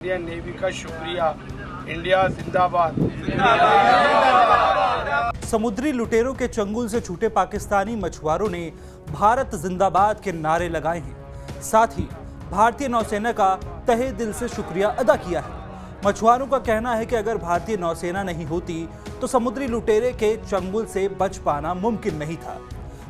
Indian navy का शुक्रिया। India जिंदाबाद। समुद्री लुटेरों के चंगुल से छूटे पाकिस्तानी मछुआरों ने भारत जिंदाबाद के नारे लगाए हैं। साथ ही भारतीय नौसेना का तहे दिल से शुक्रिया अदा किया है। मछुआरों का कहना है कि अगर भारतीय नौसेना नहीं होती तो समुद्री लुटेरे के चंगुल से बच पाना मुमकिन नहीं था,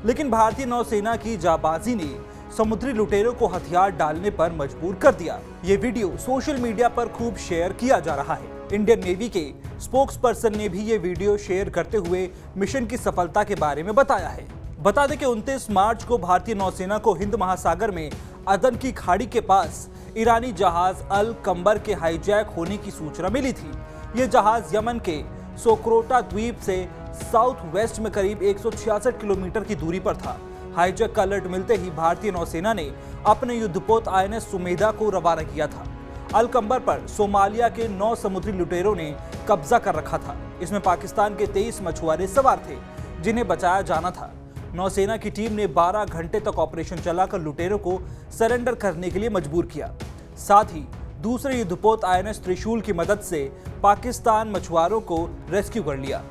लेकिन भारतीय नौसेना की जाबाजी ने समुद्री लुटेरों को हथियार डालने पर मजबूर कर दिया। ये वीडियो सोशल मीडिया पर खूब शेयर किया जा रहा है। इंडियन नेवी के स्पोक्स पर्सन ने भी ये वीडियो शेयर करते हुए मिशन की सफलता के बारे में बताया है। बता दें कि 29 मार्च को भारतीय नौसेना को हिंद महासागर में अदन की खाड़ी के पास ईरानी जहाज अल कंबर के हाईजैक होने की सूचना मिली थी। ये जहाज यमन के सोक्रोटा द्वीप से साउथ वेस्ट में करीब 166 किलोमीटर की दूरी पर था। हाईजैक का अलर्ट मिलते ही भारतीय नौसेना ने अपने युद्धपोत INS सुमेधा को रवाना किया था। अल कंबर पर सोमालिया के 9 समुद्री लुटेरों ने कब्जा कर रखा था। इसमें पाकिस्तान के 23 मछुआरे सवार थे जिन्हें बचाया जाना था। नौसेना की टीम ने 12 घंटे तक ऑपरेशन चलाकर लुटेरों को सरेंडर करने के लिए मजबूर किया। साथ ही दूसरे युद्धपोत INS त्रिशूल की मदद से पाकिस्तान मछुआरों को रेस्क्यू कर लिया।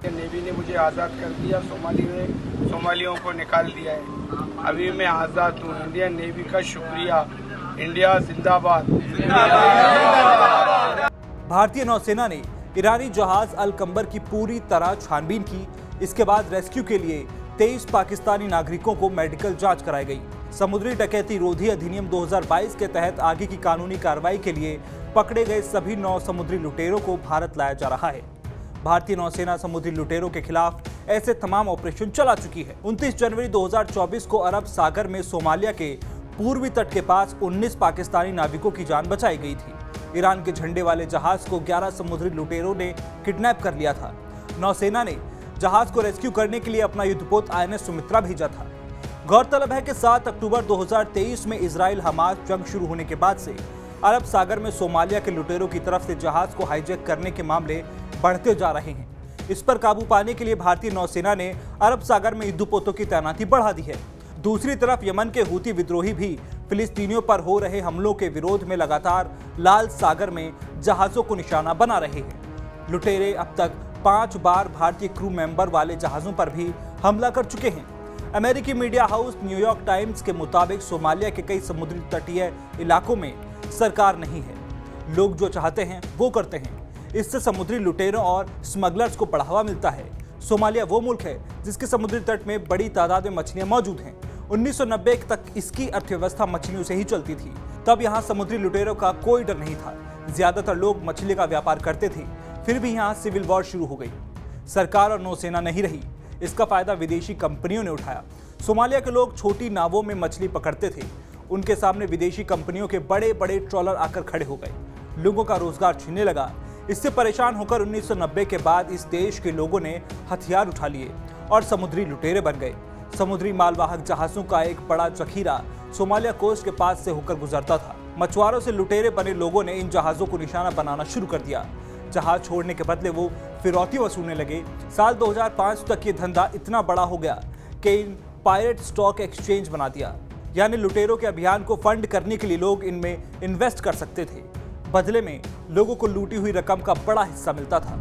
नेवी ने मुझे आज़ाद कर दिया, सोमालियों को निकाल दिया है। अभी मैं आज़ाद हूँ। इंडियन नेवी का शुक्रिया। इंडिया जिंदाबाद। भारतीय नौसेना ने ईरानी जहाज अल कंबर की पूरी तरह छानबीन की। इसके बाद रेस्क्यू के लिए 23 पाकिस्तानी नागरिकों को मेडिकल जांच कराई गई। समुद्री डकैती रोधी अधिनियम 2022 के तहत आगे की कानूनी कार्रवाई के लिए पकड़े गए सभी 9 समुद्री लुटेरों को भारत लाया जा रहा है। भारतीय नौसेना समुद्री लुटेरों के खिलाफ ऐसे तमाम ऑपरेशन चला चुकी है। 29 जनवरी 2024 को अरब सागर में सोमालिया के पूर्वी तट के पास 19 पाकिस्तानी नाविकों की जान बचाई गई थी। ईरान के झंडे वाले जहाज को 11 समुद्री लुटेरों ने किडनैप कर लिया था। नौसेना ने जहाज को रेस्क्यू करने के लिए अपना युद्धपोत INS सुमित्रा भेजा था। गौरतलब है कि 7 अक्टूबर 2023 में इजराइल हमास जंग शुरू होने के बाद से अरब सागर में सोमालिया के लुटेरों की तरफ से जहाज को हाईजैक करने के मामले बढ़ते जा रहे हैं। इस पर काबू पाने के लिए भारतीय नौसेना ने अरब सागर में युद्धपोतों की तैनाती बढ़ा दी है। दूसरी तरफ यमन के हूती विद्रोही भी फिलिस्तीनियों पर हो रहे हमलों के विरोध में लगातार लाल सागर में जहाजों को निशाना बना रहे हैं। लुटेरे अब तक 5 बार भारतीय क्रू मेंबर वाले जहाजों पर भी हमला कर चुके हैं। अमेरिकी मीडिया हाउस न्यूयॉर्क टाइम्स के मुताबिक सोमालिया के कई समुद्री तटीय इलाकों में सरकार नहीं है। लोग जो चाहते हैं वो करते हैं। इससे समुद्री लुटेरों और स्मगलर्स को बढ़ावा मिलता है। सोमालिया वो मुल्क है जिसके समुद्री तट में बड़ी तादाद में मछलियां मौजूद हैं। 1990 तक इसकी अर्थव्यवस्था मछलियों से ही चलती थी। तब यहाँ समुद्री लुटेरों का कोई डर नहीं था। ज्यादातर लोग मछली का व्यापार करते थे। फिर भी यहाँ सिविल वॉर शुरू हो गई। सरकार और नौसेना नहीं रही। इसका फायदा विदेशी कंपनियों ने उठाया। सोमालिया के लोग छोटी नावों में मछली पकड़ते थे। उनके सामने विदेशी कंपनियों के बड़े बड़े ट्रॉलर आकर खड़े हो गए। लोगों का रोजगार छीनने लगा। इससे परेशान होकर 1990 के बाद इस देश के लोगों ने हथियार उठा लिए और समुद्री लुटेरे बन गए। समुद्री मालवाहक जहाजों का एक बड़ा जखीरा सोमालिया कोस्ट के पास से होकर गुजरता था। मछुआरों से लुटेरे बने लोगों ने इन जहाजों को निशाना बनाना शुरू कर दिया। जहाज छोड़ने के बदले वो फिरौती वसूलने लगे। साल 2005 तक ये धंधा इतना बड़ा हो गया कि इन पायरेट स्टॉक एक्सचेंज बना दिया। यानी लुटेरों के अभियान को फंड करने के लिए लोग इनमें इन्वेस्ट कर सकते थे। बदले में लोगों को लूटी हुई रकम का बड़ा हिस्सा मिलता था।